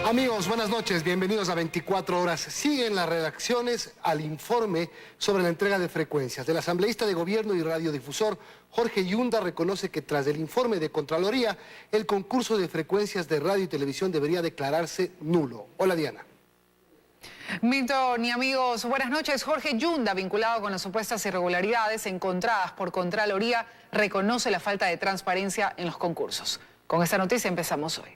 Amigos, buenas noches, bienvenidos a 24 horas. Siguen las reacciones al informe sobre la entrega de frecuencias. El asambleísta de gobierno y radiodifusor Jorge Yunda reconoce que tras el informe de Contraloría, el concurso de frecuencias de radio y televisión debería declararse nulo. Hola, Diana. Milton y amigos, buenas noches. Jorge Yunda, vinculado con las supuestas irregularidades encontradas por Contraloría, reconoce la falta de transparencia en los concursos. Con esta noticia empezamos hoy.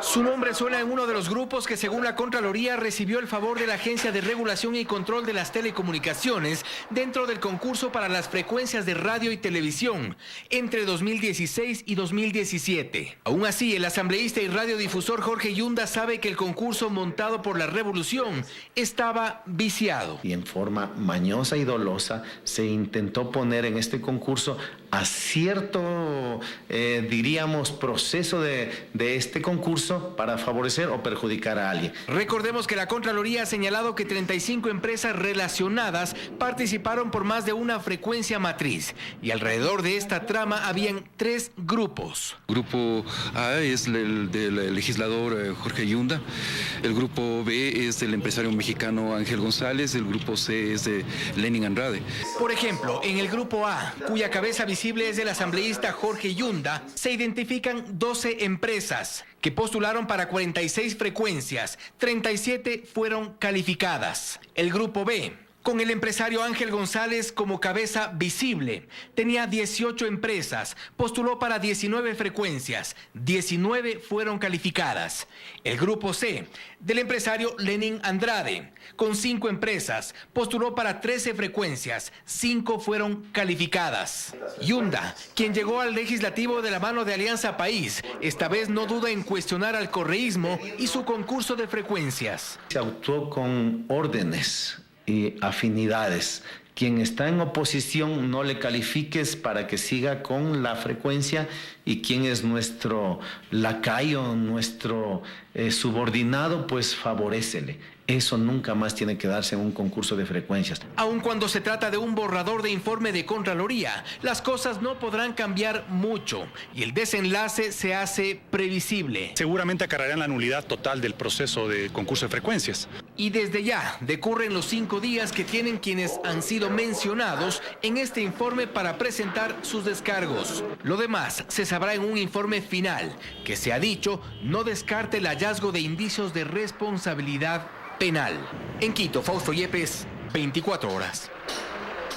Su nombre suena en uno de los grupos que, según la Contraloría, recibió el favor de la Agencia de Regulación y Control de las Telecomunicaciones dentro del concurso para las frecuencias de radio y televisión entre 2016 y 2017. Aún así, el asambleísta y radiodifusor Jorge Yunda sabe que el concurso montado por la Revolución estaba viciado. Y en forma mañosa y dolosa se intentó poner en este concurso a cierto, diríamos, proceso de este concurso para favorecer o perjudicar a alguien. Recordemos que la Contraloría ha señalado que 35 empresas relacionadas participaron por más de una frecuencia matriz y alrededor de esta trama habían 3 grupos. Grupo A es el del legislador Jorge Yunda, el grupo B es del empresario mexicano Ángel González, el grupo C es de Lenin Andrade. Por ejemplo, en el grupo A, cuya cabeza visible es del asambleísta Jorge Yunda, se identifican 12 empresas que postularon para 46 frecuencias, 37 fueron calificadas. El grupo B, con el empresario Ángel González como cabeza visible, tenía 18 empresas, postuló para 19 frecuencias, 19 fueron calificadas. El grupo C, del empresario Lenin Andrade, con 5 empresas, postuló para 13 frecuencias, 5 fueron calificadas. Yunda, quien llegó al legislativo de la mano de Alianza País, esta vez no duda en cuestionar al correísmo y su concurso de frecuencias. Se actuó con órdenes y afinidades. Quien está en oposición no le califiques para que siga con la frecuencia, y quien es nuestro lacayo, nuestro subordinado, pues favorécele. Eso nunca más tiene que darse en un concurso de frecuencias. Aun cuando se trata de un borrador de informe de Contraloría, las cosas no podrán cambiar mucho y el desenlace se hace previsible. Seguramente acarrearán la nulidad total del proceso de concurso de frecuencias. Y desde ya decurren los 5 días que tienen quienes han sido mencionados en este informe para presentar sus descargos. Lo demás se sabrá en un informe final, que se ha dicho no descarte el hallazgo de indicios de responsabilidad penal. En Quito, Fausto Yepes, 24 horas.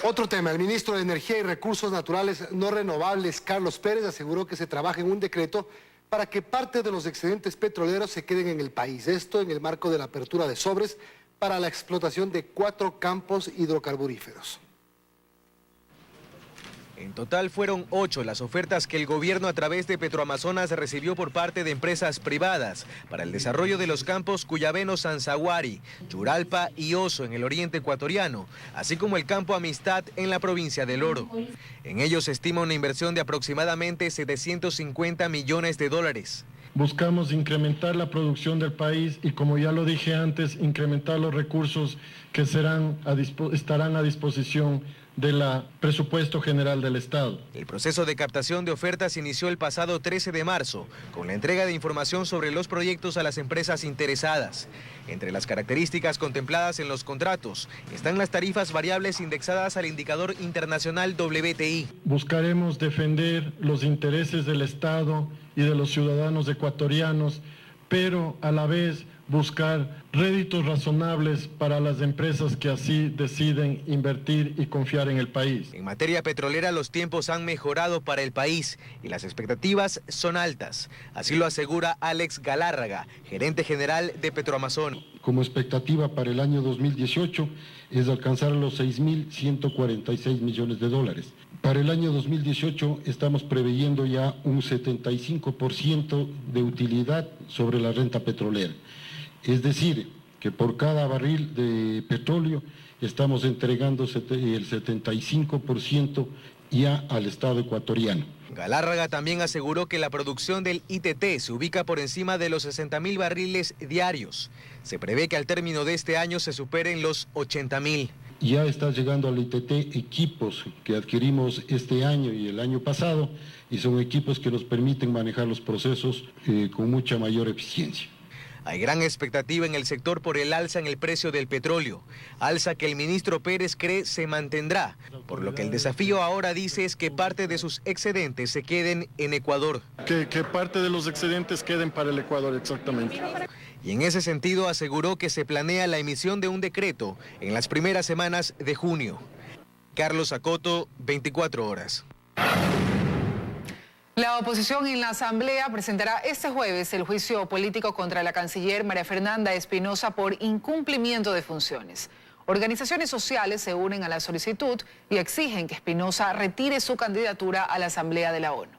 Otro tema, el ministro de Energía y Recursos Naturales No Renovables, Carlos Pérez, aseguró que se trabaja en un decreto para que parte de los excedentes petroleros se queden en el país. Esto en el marco de la apertura de sobres para la explotación de 4 campos hidrocarburíferos. En total fueron 8 las ofertas que el gobierno a través de Petroamazonas recibió por parte de empresas privadas para el desarrollo de los campos Cuyabeno-Sanzaguari, Churalpa y Oso en el oriente ecuatoriano, así como el campo Amistad en la provincia del Oro. En ellos se estima una inversión de aproximadamente 750 millones de dólares. Buscamos incrementar la producción del país y, como ya lo dije antes, incrementar los recursos que estarán a disposición del presupuesto general del Estado. El proceso de captación de ofertas inició el pasado 13 de marzo, con la entrega de información sobre los proyectos a las empresas interesadas. Entre las características contempladas en los contratos están las tarifas variables indexadas al indicador internacional WTI. Buscaremos defender los intereses del Estado y de los ciudadanos ecuatorianos, pero a la vez buscar réditos razonables para las empresas que así deciden invertir y confiar en el país. En materia petrolera, los tiempos han mejorado para el país y las expectativas son altas. Así lo asegura Alex Galárraga, gerente general de Petroamazon. Como expectativa para el año 2018 es alcanzar los 6.146 millones de dólares. Para el año 2018 estamos preveyendo ya un 75% de utilidad sobre la renta petrolera. Es decir, que por cada barril de petróleo estamos entregando el 75% ya al Estado ecuatoriano. Galárraga también aseguró que la producción del ITT se ubica por encima de los 60.000 barriles diarios. Se prevé que al término de este año se superen los 80.000. Ya está llegando al ITT equipos que adquirimos este año y el año pasado, y son equipos que nos permiten manejar los procesos con mucha mayor eficiencia. Hay gran expectativa en el sector por el alza en el precio del petróleo, alza que el ministro Pérez cree se mantendrá, por lo que el desafío ahora dice es que parte de sus excedentes se queden en Ecuador. Que parte de los excedentes queden para el Ecuador, exactamente. Y en ese sentido aseguró que se planea la emisión de un decreto en las primeras semanas de junio. Carlos Acoto, 24 horas. La oposición en la Asamblea presentará este jueves el juicio político contra la canciller María Fernanda Espinosa por incumplimiento de funciones. Organizaciones sociales se unen a la solicitud y exigen que Espinosa retire su candidatura a la Asamblea de la ONU.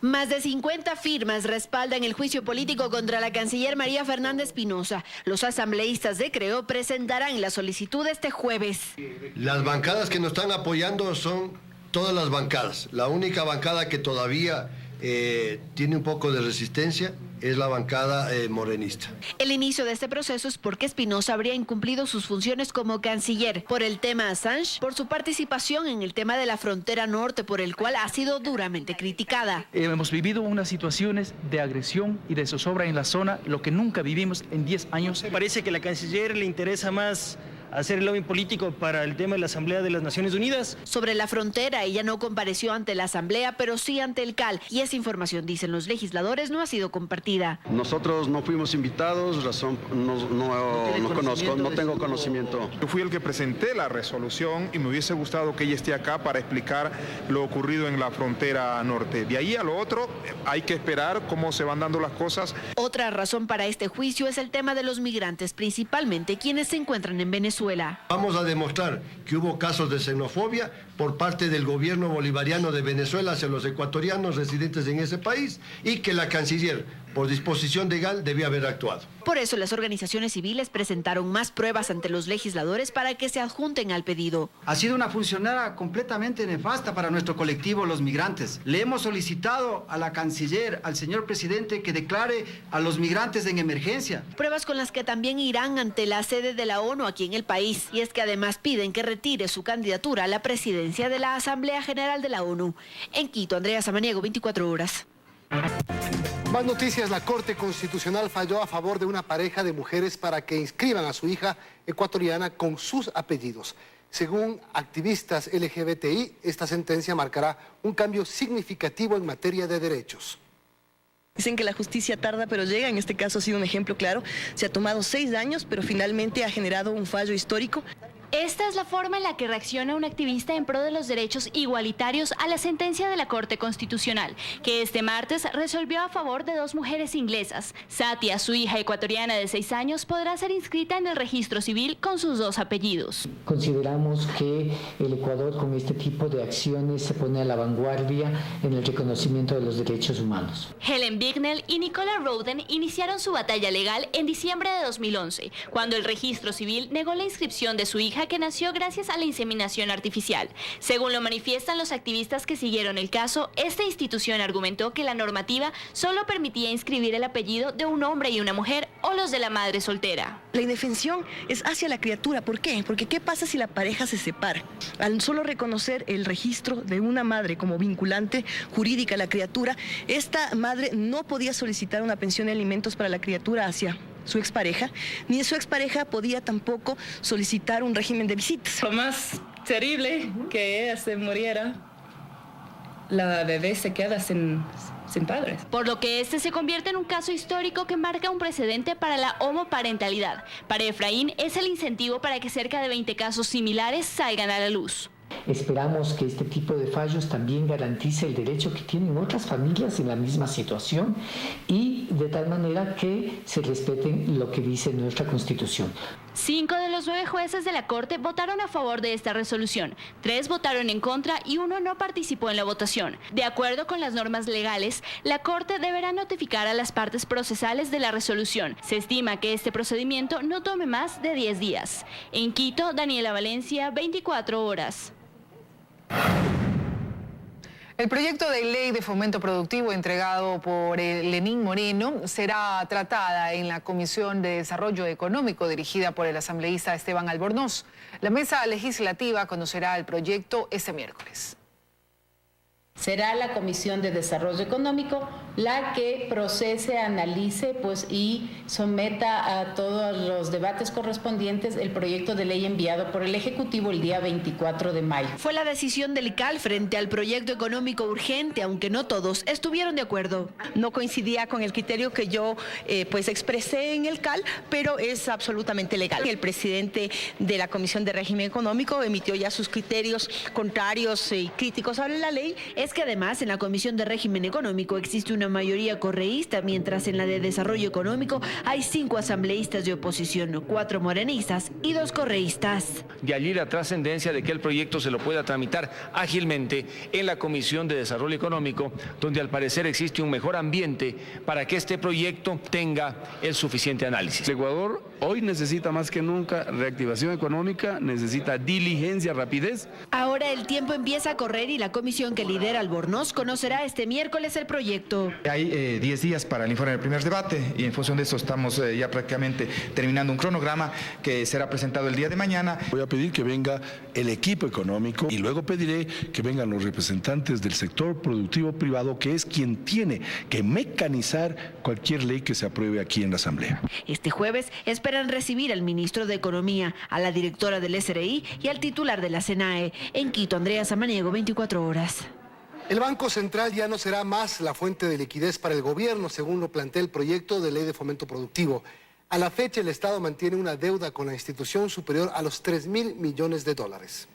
Más de 50 firmas respaldan el juicio político contra la canciller María Fernanda Espinosa. Los asambleístas de Creo presentarán la solicitud este jueves. Las bancadas que nos están apoyando son todas las bancadas. La única bancada que todavía tiene un poco de resistencia es la bancada morenista. El inicio de este proceso es porque Espinosa habría incumplido sus funciones como canciller por el tema Assange, por su participación en el tema de la frontera norte, por el cual ha sido duramente criticada. Hemos vivido unas situaciones de agresión y de zozobra en la zona, lo que nunca vivimos en 10 años. Parece que a la canciller le interesa más hacer el lobby político para el tema de la Asamblea de las Naciones Unidas. Sobre la frontera, ella no compareció ante la Asamblea, pero sí ante el CAL. Y esa información, dicen los legisladores, no ha sido compartida. Nosotros no fuimos invitados, no conozco, no tengo conocimiento. Yo fui el que presenté la resolución y me hubiese gustado que ella esté acá para explicar lo ocurrido en la frontera norte. De ahí a lo otro, hay que esperar cómo se van dando las cosas. Otra razón para este juicio es el tema de los migrantes, principalmente quienes se encuentran en Venezuela. Vamos a demostrar que hubo casos de xenofobia por parte del gobierno bolivariano de Venezuela hacia los ecuatorianos residentes en ese país y que la canciller, por disposición legal, debía haber actuado. Por eso las organizaciones civiles presentaron más pruebas ante los legisladores para que se adjunten al pedido. Ha sido una funcionaria completamente nefasta para nuestro colectivo, los migrantes. Le hemos solicitado a la canciller, al señor presidente, que declare a los migrantes en emergencia. Pruebas con las que también irán ante la sede de la ONU aquí en el país. Y es que además piden que retire su candidatura a la presidencia de la Asamblea General de la ONU. En Quito, Andrea Samaniego, 24 horas. Más noticias, la Corte Constitucional falló a favor de una pareja de mujeres para que inscriban a su hija ecuatoriana con sus apellidos. Según activistas LGBTI, esta sentencia marcará un cambio significativo en materia de derechos. Dicen que la justicia tarda, pero llega. En este caso ha sido un ejemplo claro. Se ha tomado 6 años, pero finalmente ha generado un fallo histórico. Esta es la forma en la que reacciona un activista en pro de los derechos igualitarios a la sentencia de la Corte Constitucional, que este martes resolvió a favor de 2 mujeres inglesas. Satia, su hija ecuatoriana de 6 años, podrá ser inscrita en el registro civil con sus 2 apellidos. Consideramos que el Ecuador con este tipo de acciones se pone a la vanguardia en el reconocimiento de los derechos humanos. Helen Bignell y Nicola Roden iniciaron su batalla legal en diciembre de 2011, cuando el registro civil negó la inscripción de su hija, que nació gracias a la inseminación artificial. Según lo manifiestan los activistas que siguieron el caso, esta institución argumentó que la normativa solo permitía inscribir el apellido de un hombre y una mujer o los de la madre soltera. La indefensión es hacia la criatura. ¿Por qué? Porque ¿qué pasa si la pareja se separa? Al solo reconocer el registro de una madre como vinculante jurídica a la criatura, esta madre no podía solicitar una pensión de alimentos para la criatura hacia su expareja, ni su expareja podía tampoco solicitar un régimen de visitas. Lo más terrible que ella se muriera, la bebé se queda sin padres. Por lo que este se convierte en un caso histórico que marca un precedente para la homoparentalidad. Para Efraín es el incentivo para que cerca de 20 casos similares salgan a la luz. Esperamos que este tipo de fallos también garantice el derecho que tienen otras familias en la misma situación y de tal manera que se respeten lo que dice nuestra Constitución. 5 de los 9 jueces de la Corte votaron a favor de esta resolución, 3 votaron en contra y 1 no participó en la votación. De acuerdo con las normas legales, la Corte deberá notificar a las partes procesales de la resolución. Se estima que este procedimiento no tome más de 10 días. En Quito, Daniela Valencia, 24 horas. El proyecto de ley de fomento productivo entregado por Lenín Moreno será tratada en la Comisión de Desarrollo Económico dirigida por el asambleísta Esteban Albornoz. La mesa legislativa conocerá el proyecto este miércoles. Será la Comisión de Desarrollo Económico la que procese, analice y someta a todos los debates correspondientes el proyecto de ley enviado por el Ejecutivo el día 24 de mayo. Fue la decisión del ICAL frente al proyecto económico urgente, aunque no todos estuvieron de acuerdo. No coincidía con el criterio que yo expresé en el CAL, pero es absolutamente legal. El presidente de la Comisión de Régimen Económico emitió ya sus criterios contrarios y críticos a la ley. Es que además en la Comisión de Régimen Económico existe una mayoría correísta, mientras en la de Desarrollo Económico hay 5 asambleístas de oposición, 4 morenistas y 2 correístas. De allí la trascendencia de que el proyecto se lo pueda tramitar ágilmente en la Comisión de Desarrollo Económico, donde al parecer existe un mejor ambiente para que este proyecto tenga el suficiente análisis. El Ecuador hoy necesita más que nunca reactivación económica, necesita diligencia, rapidez. Ahora el tiempo empieza a correr y la comisión que lidera Albornoz conocerá este miércoles el proyecto. Hay 10 días para el informe del primer debate y en función de eso estamos ya prácticamente terminando un cronograma que será presentado el día de mañana. Voy a pedir que venga el equipo económico y luego pediré que vengan los representantes del sector productivo privado, que es quien tiene que mecanizar cualquier ley que se apruebe aquí en la Asamblea. Este jueves esperan recibir al ministro de Economía, a la directora del SRI y al titular de la SENAE. En Quito, Andrea Samaniego, 24 horas. El Banco Central ya no será más la fuente de liquidez para el gobierno, según lo plantea el proyecto de ley de fomento productivo. A la fecha, el Estado mantiene una deuda con la institución superior a los 3.000 millones de dólares.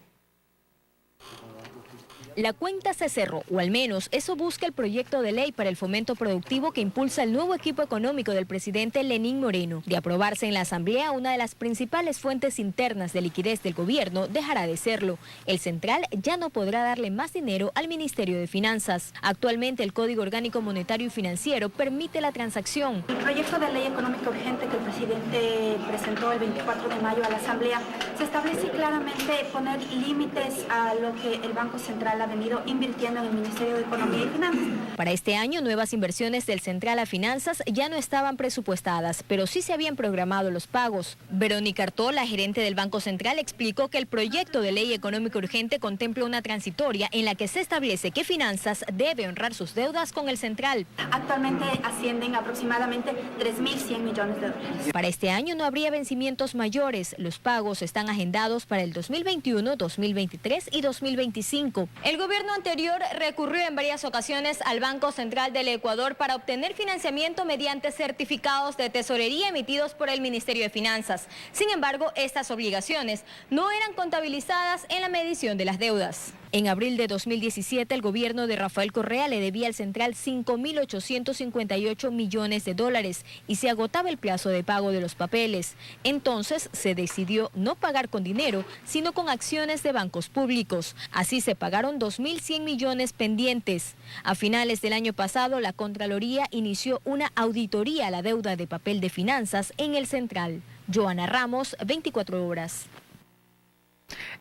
La cuenta se cerró, o al menos eso busca el proyecto de ley para el fomento productivo que impulsa el nuevo equipo económico del presidente Lenín Moreno. De aprobarse en la Asamblea, una de las principales fuentes internas de liquidez del gobierno dejará de serlo. El central ya no podrá darle más dinero al Ministerio de Finanzas. Actualmente el Código Orgánico Monetario y Financiero permite la transacción. El proyecto de ley económica urgente que el presidente presentó el 24 de mayo a la Asamblea se establece claramente poner límites a lo que el Banco Central ha venido invirtiendo en el Ministerio de Economía y Finanzas. Para este año, nuevas inversiones del Central a Finanzas ya no estaban presupuestadas, pero sí se habían programado los pagos. Verónica Artó, la gerente del Banco Central, explicó que el proyecto de ley económica urgente contempla una transitoria en la que se establece que Finanzas debe honrar sus deudas con el Central. Actualmente ascienden aproximadamente 3.100 millones de dólares. Para este año no habría vencimientos mayores. Los pagos están agendados para el 2021, 2023 y 2025. El gobierno anterior recurrió en varias ocasiones al Banco Central del Ecuador para obtener financiamiento mediante certificados de tesorería emitidos por el Ministerio de Finanzas. Sin embargo, estas obligaciones no eran contabilizadas en la medición de las deudas. En abril de 2017, el gobierno de Rafael Correa le debía al Central 5.858 millones de dólares y se agotaba el plazo de pago de los papeles. Entonces se decidió no pagar con dinero, sino con acciones de bancos públicos. Así se pagaron 2.100 millones pendientes. A finales del año pasado, la Contraloría inició una auditoría a la deuda de papel de finanzas en el Central. Joana Ramos, 24 horas.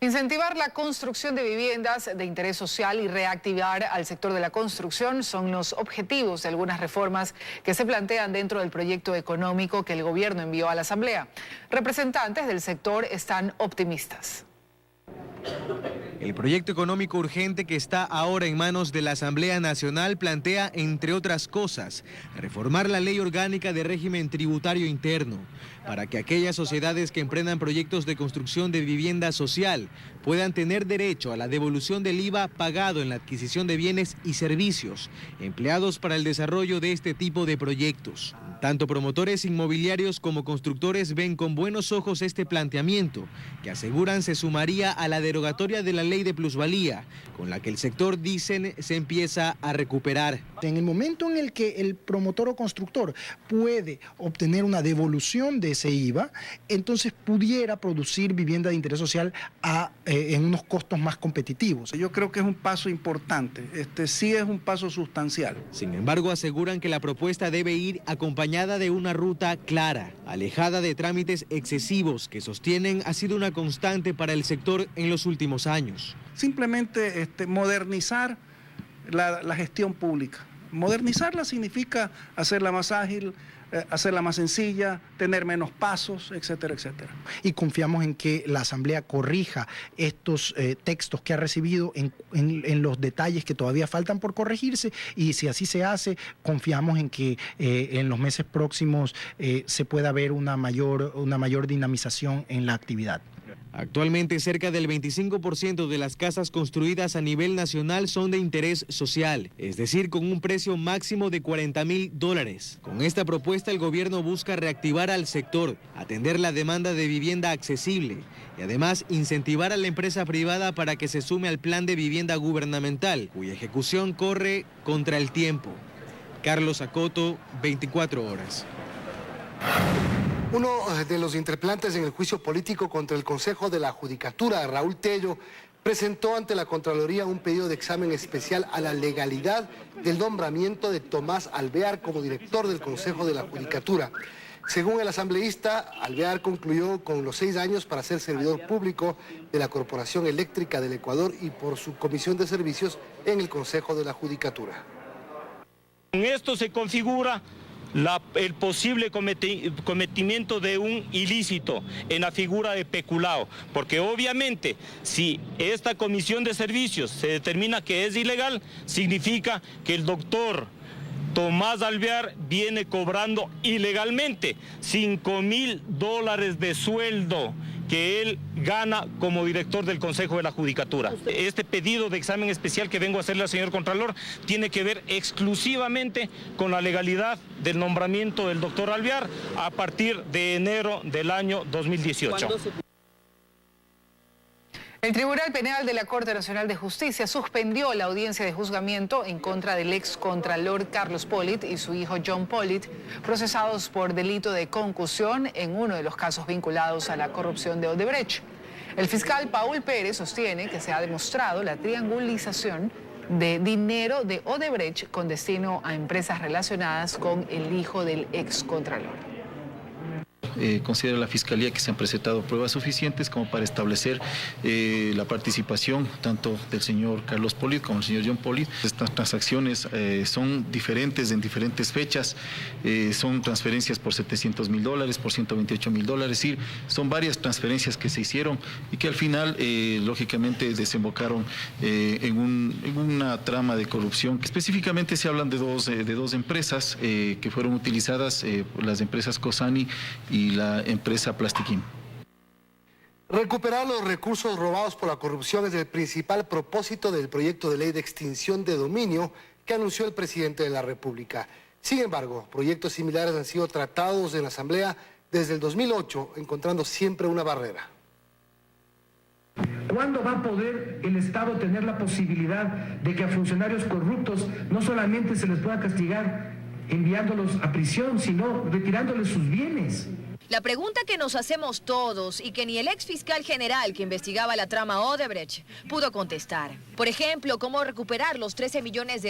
Incentivar la construcción de viviendas de interés social y reactivar al sector de la construcción son los objetivos de algunas reformas que se plantean dentro del proyecto económico que el gobierno envió a la Asamblea. Representantes del sector están optimistas. El proyecto económico urgente que está ahora en manos de la Asamblea Nacional plantea, entre otras cosas, reformar la ley orgánica de régimen tributario interno para que aquellas sociedades que emprendan proyectos de construcción de vivienda social puedan tener derecho a la devolución del IVA pagado en la adquisición de bienes y servicios empleados para el desarrollo de este tipo de proyectos. Tanto promotores inmobiliarios como constructores ven con buenos ojos este planteamiento, que aseguran se sumaría a la derogatoria de la ley de plusvalía, con la que el sector, dicen, se empieza a recuperar. En el momento en el que el promotor o constructor puede obtener una devolución de ese IVA, entonces pudiera producir vivienda de interés social en unos costos más competitivos. Yo creo que es un paso importante, sí es un paso sustancial. Sin embargo, aseguran que la propuesta debe ir acompañada de una ruta clara, alejada de trámites excesivos que sostienen ha sido una constante para el sector en los últimos años. Simplemente modernizar la gestión pública. Modernizarla significa hacerla más ágil, hacerla más sencilla, tener menos pasos, etcétera, etcétera. Y confiamos en que la Asamblea corrija estos textos que ha recibido en los detalles que todavía faltan por corregirse, y si así se hace, confiamos en que en los meses próximos se pueda ver una mayor dinamización en la actividad. Actualmente, cerca del 25% de las casas construidas a nivel nacional son de interés social, es decir, con un precio máximo de $40.000. Con esta propuesta, el gobierno busca reactivar al sector, atender la demanda de vivienda accesible y además incentivar a la empresa privada para que se sume al plan de vivienda gubernamental, cuya ejecución corre contra el tiempo. Carlos Acoto, 24 horas. Uno de los interpelantes en el juicio político contra el Consejo de la Judicatura, Raúl Tello, presentó ante la Contraloría un pedido de examen especial a la legalidad del nombramiento de Tomás Alvear como director del Consejo de la Judicatura. Según el asambleísta, Alvear concluyó con los 6 años para ser servidor público de la Corporación Eléctrica del Ecuador y por su comisión de servicios en el Consejo de la Judicatura. Con esto se configura el posible cometimiento de un ilícito en la figura de peculado, porque obviamente si esta comisión de servicios se determina que es ilegal, significa que el doctor Tomás Alvear viene cobrando ilegalmente $5.000 de sueldo que él gana como director del Consejo de la Judicatura. Este pedido de examen especial que vengo a hacerle al señor Contralor tiene que ver exclusivamente con la legalidad del nombramiento del doctor Alvear a partir de enero del año 2018. El Tribunal Penal de la Corte Nacional de Justicia suspendió la audiencia de juzgamiento en contra del ex contralor Carlos Pollitt y su hijo John Pollitt, procesados por delito de concusión en uno de los casos vinculados a la corrupción de Odebrecht. El fiscal Paul Pérez sostiene que se ha demostrado la triangulización de dinero de Odebrecht con destino a empresas relacionadas con el hijo del ex contralor. Considera la Fiscalía que se han presentado pruebas suficientes como para establecer la participación tanto del señor Carlos Pollitt como del señor John Pollitt. Estas transacciones son diferentes en diferentes fechas, son transferencias por $700.000, por $128.000, es decir, son varias transferencias que se hicieron y que al final, lógicamente, desembocaron en una trama de corrupción. Específicamente se hablan de dos empresas que fueron utilizadas, las empresas Cosani y la empresa Plastiquín. Recuperar los recursos robados por la corrupción es el principal propósito del proyecto de ley de extinción de dominio que anunció el presidente de la República. Sin embargo, proyectos similares han sido tratados en la Asamblea desde el 2008, encontrando siempre una barrera. ¿Cuándo va a poder el Estado tener la posibilidad de que a funcionarios corruptos no solamente se les pueda castigar enviándolos a prisión, sino retirándoles sus bienes? La pregunta que nos hacemos todos y que ni el ex fiscal general que investigaba la trama Odebrecht pudo contestar. Por ejemplo, cómo recuperar los $13 millones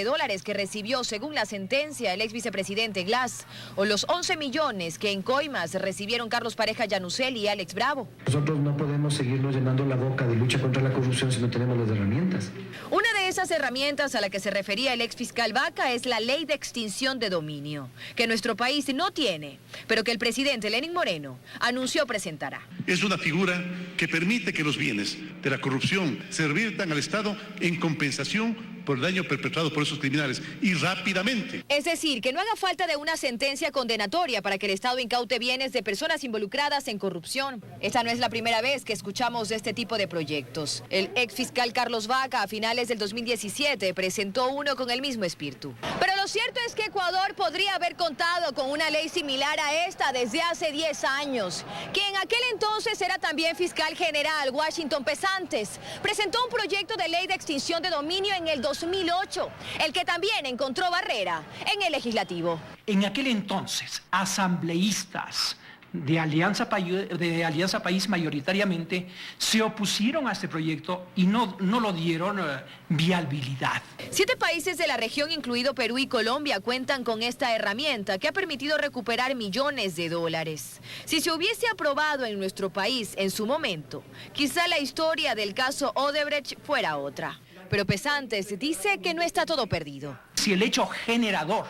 que recibió según la sentencia el ex vicepresidente Glass, o los 11 millones que en coimas recibieron Carlos Pareja Yanusel y Alex Bravo. Nosotros no podemos seguirnos llenando la boca de lucha contra la corrupción si no tenemos las herramientas. Una de esas herramientas a la que se refería el ex fiscal Vaca es la ley de extinción de dominio, que nuestro país no tiene, pero que el presidente Lenín Moreno anunció presentará. Es una figura que permite que los bienes de la corrupción se reviertan al Estado en compensación por el daño perpetrado por esos criminales y rápidamente. Es decir, que no haga falta de una sentencia condenatoria para que el Estado incaute bienes de personas involucradas en corrupción. Esta no es la primera vez que escuchamos de este tipo de proyectos. El ex fiscal Carlos Vaca a finales del 2017 presentó uno con el mismo espíritu. Pero lo cierto es que Ecuador podría haber contado con una ley similar a esta desde hace 10 años. Que en aquel entonces era también fiscal general, Washington Pesantes, presentó un proyecto de ley de extinción de dominio en el 2008, el que también encontró barrera en el legislativo. En aquel entonces, asambleístas de Alianza País mayoritariamente se opusieron a este proyecto y no lo dieron viabilidad. 7 países de la región, incluido Perú y Colombia, cuentan con esta herramienta que ha permitido recuperar millones de dólares. Si se hubiese aprobado en nuestro país en su momento, quizá la historia del caso Odebrecht fuera otra. Pero Pesantes dice que no está todo perdido. Si el hecho generador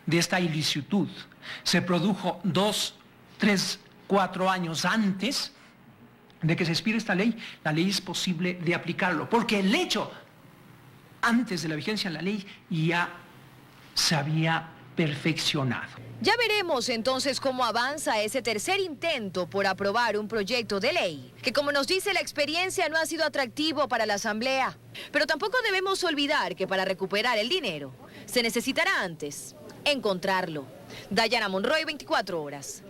de esta ilicitud se produjo 2, 3, 4 años antes de que se expire esta ley, la ley es posible de aplicarlo, porque el hecho antes de la vigencia de la ley ya se había perfeccionado. Ya veremos entonces cómo avanza ese tercer intento por aprobar un proyecto de ley, que como nos dice la experiencia no ha sido atractivo para la Asamblea. Pero tampoco debemos olvidar que para recuperar el dinero se necesitará antes encontrarlo. Dayana Monroy, 24 horas.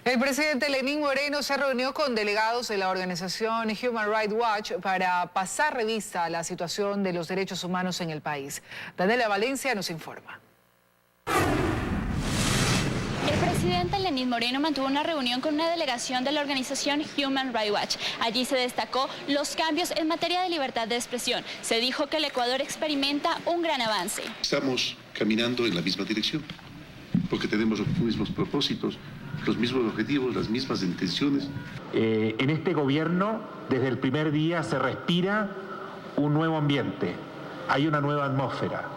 El presidente Lenín Moreno se reunió con delegados de la organización Human Rights Watch para pasar revista a la situación de los derechos humanos en el país. Daniela Valencia nos informa. El presidente Lenín Moreno mantuvo una reunión con una delegación de la organización Human Rights Watch. Allí se destacó los cambios en materia de libertad de expresión. Se dijo que el Ecuador experimenta un gran avance. Estamos caminando en la misma dirección, porque tenemos los mismos propósitos, los mismos objetivos, las mismas intenciones. En este gobierno, desde el primer día, se respira un nuevo ambiente, hay una nueva atmósfera.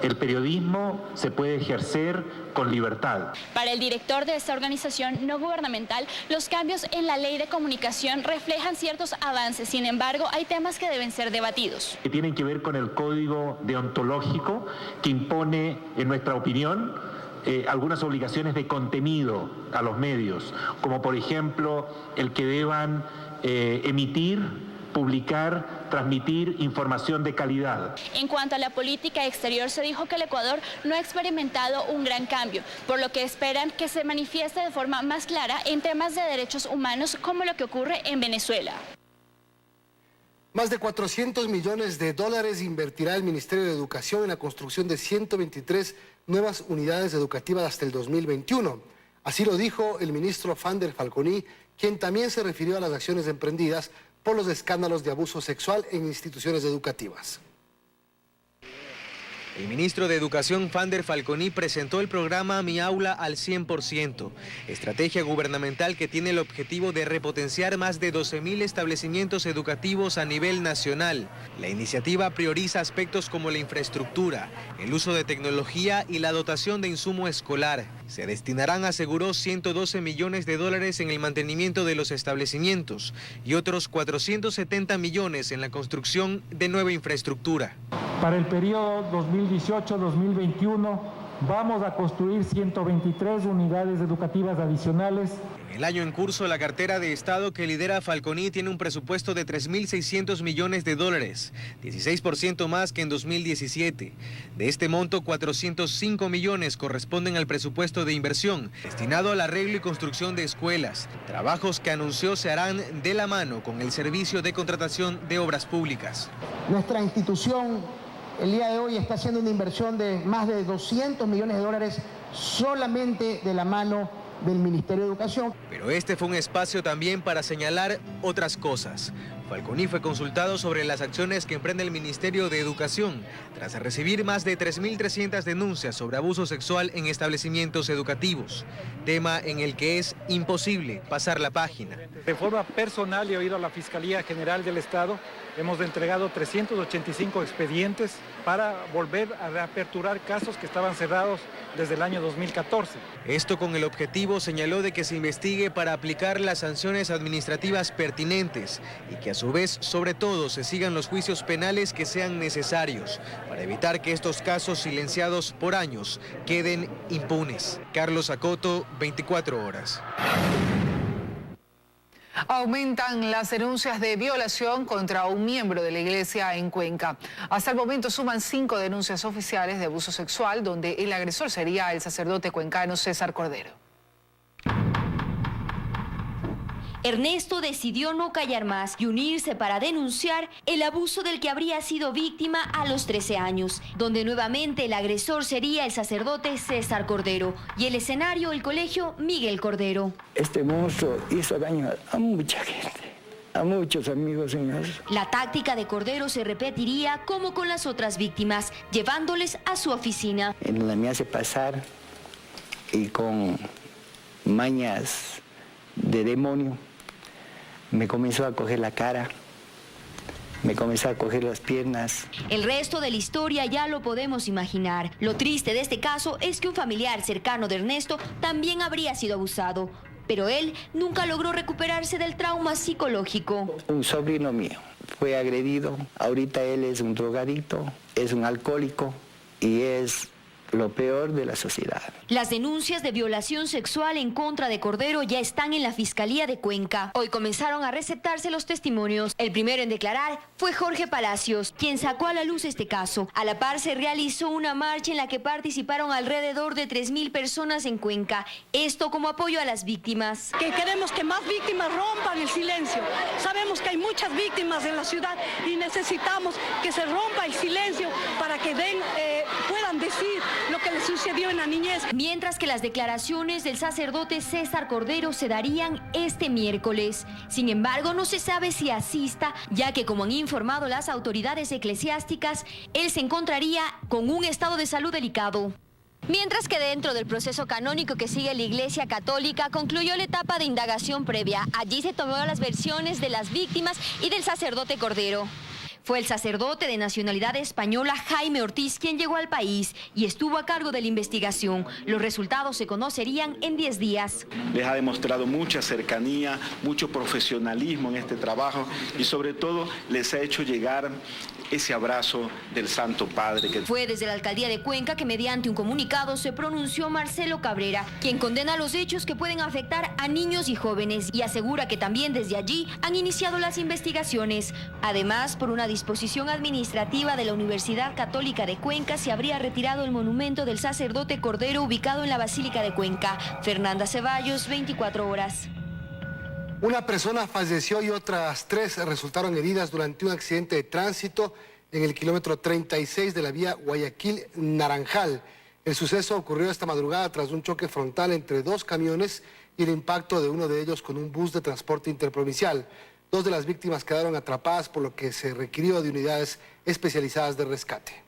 El periodismo se puede ejercer con libertad. Para el director de esta organización no gubernamental, los cambios en la ley de comunicación reflejan ciertos avances. Sin embargo, hay temas que deben ser debatidos. Que tienen que ver con el código deontológico que impone, en nuestra opinión, algunas obligaciones de contenido a los medios, como por ejemplo el que deban emitir, publicar, transmitir información de calidad. En cuanto a la política exterior, se dijo que el Ecuador no ha experimentado un gran cambio, por lo que esperan que se manifieste de forma más clara en temas de derechos humanos, como lo que ocurre en Venezuela. Más de 400 millones de dólares invertirá el Ministerio de Educación en la construcción de 123 nuevas unidades educativas hasta el 2021. Así lo dijo el ministro Fander Falconi, quien también se refirió a las acciones emprendidas por los escándalos de abuso sexual en instituciones educativas. El ministro de Educación, Fander Falconi, presentó el programa Mi Aula al 100%, estrategia gubernamental que tiene el objetivo de repotenciar más de 12.000 establecimientos educativos a nivel nacional. La iniciativa prioriza aspectos como la infraestructura, el uso de tecnología y la dotación de insumo escolar. Se destinarán, aseguró, 112 millones de dólares en el mantenimiento de los establecimientos y otros 470 millones en la construcción de nueva infraestructura. Para el periodo 2018-2021 vamos a construir 123 unidades educativas adicionales. En el año en curso, la cartera de Estado que lidera Falconi tiene un presupuesto de 3.600 millones de dólares, 16% más que en 2017. De este monto, 405 millones corresponden al presupuesto de inversión, destinado al arreglo y construcción de escuelas, trabajos que anunció se harán de la mano con el Servicio de Contratación de Obras Públicas. Nuestra institución el día de hoy está haciendo una inversión de más de 200 millones de dólares solamente de la mano del Ministerio de Educación. Pero este fue un espacio también para señalar otras cosas. Falconi fue consultado sobre las acciones que emprende el Ministerio de Educación tras recibir más de 3.300 denuncias sobre abuso sexual en establecimientos educativos, tema en el que es imposible pasar la página. De forma personal, he ido a la Fiscalía General del Estado, hemos entregado 385 expedientes para volver a reaperturar casos que estaban cerrados desde el año 2014. Esto con el objetivo, señaló, de que se investigue para aplicar las sanciones administrativas pertinentes y que a su vez, sobre todo, se sigan los juicios penales que sean necesarios para evitar que estos casos silenciados por años queden impunes. Carlos Acoto, 24 horas. Aumentan las denuncias de violación contra un miembro de la iglesia en Cuenca. Hasta el momento suman 5 denuncias oficiales de abuso sexual, donde el agresor sería el sacerdote cuencano César Cordero. Ernesto decidió no callar más y unirse para denunciar el abuso del que habría sido víctima a los 13 años, donde nuevamente el agresor sería el sacerdote César Cordero y el escenario el colegio Miguel Cordero. Este monstruo hizo daño a mucha gente, a muchos amigos míos. La táctica de Cordero se repetiría como con las otras víctimas, llevándoles a su oficina. En donde me hace pasar y con mañas de demonio me comenzó a coger la cara Me comencé a coger las piernas. El resto de la historia ya lo podemos imaginar. Lo triste de este caso es que un familiar cercano de Ernesto también habría sido abusado, pero él nunca logró recuperarse del trauma psicológico. Un sobrino mío fue agredido. Ahorita él es un drogadicto, es un alcohólico y es lo peor de la sociedad. Las denuncias de violación sexual en contra de Cordero ya están en la Fiscalía de Cuenca. Hoy comenzaron a receptarse los testimonios. El primero en declarar fue Jorge Palacios, quien sacó a la luz este caso. A la par se realizó una marcha en la que participaron alrededor de 3.000 personas en Cuenca. Esto como apoyo a las víctimas. Que queremos que más víctimas rompan el silencio. Sabemos que hay muchas víctimas en la ciudad y necesitamos que se rompa el silencio para que puedan decir lo que le sucedió en la niñez. Mientras que las declaraciones del sacerdote César Cordero se darían este miércoles. Sin embargo, no se sabe si asista, ya que como han informado las autoridades eclesiásticas, él se encontraría con un estado de salud delicado. Mientras que dentro del proceso canónico que sigue la Iglesia Católica, concluyó la etapa de indagación previa. Allí se tomó las versiones de las víctimas y del sacerdote Cordero. Fue el sacerdote de nacionalidad española Jaime Ortiz quien llegó al país y estuvo a cargo de la investigación. Los resultados se conocerían en 10 días. Les ha demostrado mucha cercanía, mucho profesionalismo en este trabajo y sobre todo les ha hecho llegar ese abrazo del Santo Padre. Fue desde la Alcaldía de Cuenca que mediante un comunicado se pronunció Marcelo Cabrera, quien condena los hechos que pueden afectar a niños y jóvenes y asegura que también desde allí han iniciado las investigaciones. Además, por una disposición administrativa de la Universidad Católica de Cuenca se habría retirado el monumento del sacerdote Cordero ubicado en la Basílica de Cuenca. Fernanda Ceballos, 24 horas. Una persona falleció y otras 3 resultaron heridas durante un accidente de tránsito en el kilómetro 36 de la vía Guayaquil-Naranjal. El suceso ocurrió esta madrugada tras un choque frontal entre 2 camiones y el impacto de uno de ellos con un bus de transporte interprovincial. 2 de las víctimas quedaron atrapadas, por lo que se requirió de unidades especializadas de rescate.